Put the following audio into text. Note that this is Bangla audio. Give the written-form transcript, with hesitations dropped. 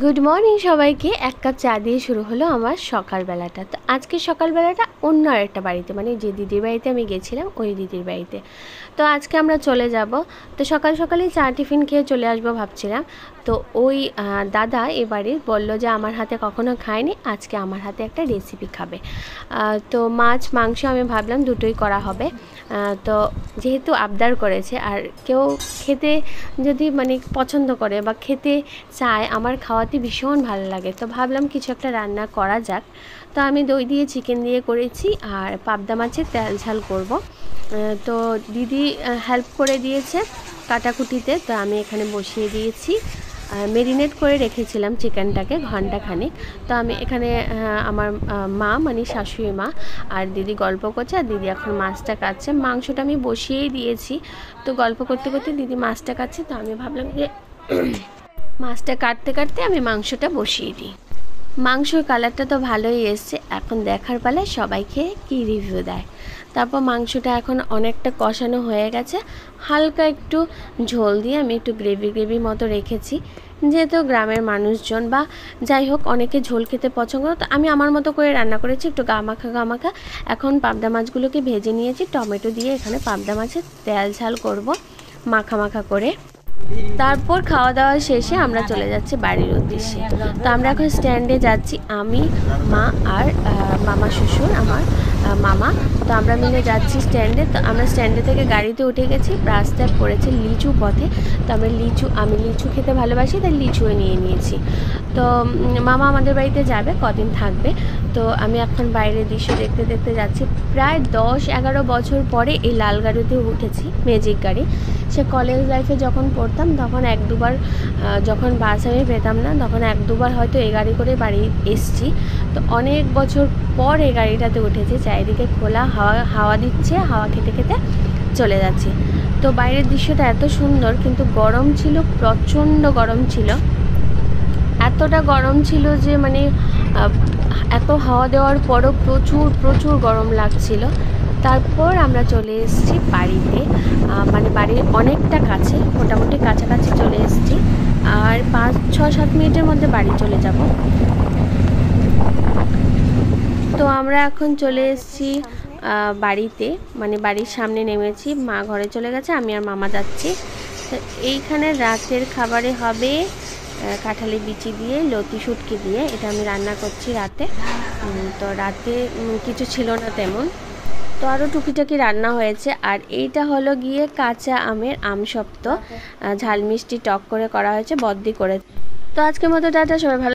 গুড মর্নিং সবাইকে। এক কাপ চা দিয়ে শুরু হলো আমার সকালবেলাটা। তো আজকে সকালবেলাটা অন্য একটা বাড়িতে, মানে যে দিদির বাড়িতে আমি গেছিলাম ওই দিদির বাড়িতে। তো আজকে আমরা চলে যাব। তো সকাল সকালেই চা টিফিন খেয়ে চলে আসবো ভাবছিলাম। তো ওই দাদা এবারে বললো যে আমার হাতে কখনো খায়নি, আজকে আমার হাতে একটা রেসিপি খাবে। তো মাছ মাংস আমি ভাবলাম দুটোই করা হবে। তো যেহেতু আবদার করেছে আর কেউ খেতে যদি মানে পছন্দ করে বা খেতে চায়, আমার খাওয়াতে ভীষণ ভালো লাগে, তো ভাবলাম কিছু একটা রান্না করা যাক। তো আমি দই দিয়ে চিকেন দিয়ে করেছি আর পাবদা মাছের তেল ঝাল করব। তো দিদি হেল্প করে দিয়েছে কাটাকুটিতে, তো আমি এখানে বসিয়ে দিয়েছি। মেরিনেট করে রেখেছিলাম চিকেনটাকে ঘন্টাখানেক। তো আমি এখানে আমার মা মানে শাশুড়ি মা আর দিদি গল্প করছে, আর দিদি এখন মাছটা কাটছে। মাংসটা আমি বসিয়েই দিয়েছি। তো গল্প করতে করতে দিদি মাছটা কাটছে, তো আমি ভাবলাম যে মাছটা কাটতে কাটতে আমি মাংসটা বসিয়ে দিই। মাংসর কালারটা তো ভালোই এসছে, এখন দেখার পালায় সবাইকে কি রিভিউ দেয়। তারপর মাংসটা এখন অনেকটা কষানো হয়ে গেছে, হালকা একটু ঝোল দিয়ে আমি একটু গ্রেভি মতো রেখেছি। যেহেতু গ্রামের মানুষজন বা যাই হোক অনেকে ঝোল খেতে পছন্দ করে, তো আমি আমার মতো করে রান্না করেছি একটু গামাখা। এখন পাবদা মাছগুলোকে ভেজে নিয়েছি, টমেটো দিয়ে এখানে পাবদা মাছের তেল ঝাল করব মাখা করে। তারপর খাওয়া দাওয়া শেষে আমরা চলে যাচ্ছি বাড়ির উদ্দেশ্যে। তো আমরা এখন স্ট্যান্ডে যাচ্ছি, আমি মা আর মামা শ্বশুর আমার মামা। তো আমরা মিলে যাচ্ছি স্ট্যান্ডে। তো আমরা স্ট্যান্ডে থেকে গাড়িতে উঠে গেছি, রাস্তায় পড়েছে লিচু পথে। তো আমি লিচু খেতে ভালোবাসি, তাই লিচুও নিয়ে নিয়েছি। তো মামা আমাদের বাড়িতে যাবে, কদিন থাকবে। তো আমি এখন বাইরের দৃশ্য দেখতে দেখতে যাচ্ছি। প্রায় 10-11 বছর পরে এই লাল গাড়িতে উঠেছি, ম্যাজিক গাড়ি। সে কলেজ লাইফে যখন পড়তাম তখন 1-2 বার, যখন বাস আমি পেতাম না তখন 1-2 বার হয়তো এই গাড়ি করে বাড়ি এসছি। তো অনেক বছর পর এই গাড়িটাতে উঠেছি। চারিদিকে খোলা হাওয়া দিচ্ছে, হাওয়া খেতে খেতে চলে যাচ্ছি। তো বাইরের দৃশ্যটা এত সুন্দর, কিন্তু গরম ছিল, প্রচণ্ড গরম ছিল। এতটা গরম ছিল যে মানে এত হাওয়া দেওয়ার পরও প্রচুর গরম লাগছিল। তারপর আমরা চলে এসেছি বাড়িতে, মানে বাড়ির অনেকটা কাছে, মোটামুটি কাছাকাছি চলে এসেছি। আর 5-6-7 মিনিটের মধ্যে বাড়ি চলে যাব। তো আমরা এখন চলে এসেছি বাড়িতে, মানে বাড়ির সামনে নেমেছি। মা ঘরে চলে গেছে, আমি আর মামা যাচ্ছি। তো এইখানে রাতের খাবারে হবে কাঁঠালি বিচি দিয়ে লতি শুটকি দিয়ে, এটা আমি রান্না করছি রাতে। তো রাতে কিছু ছিল না তেমন, তো আরও টুকিটাকি রান্না হয়েছে। আর এইটা হলো গিয়ে কাঁচা আমের আমসত্ত্ব, ঝাল মিষ্টি টক করে করা হয়েছে, বদ্দি করে। তো আজকের মতো টাটা, সবাই ভালো।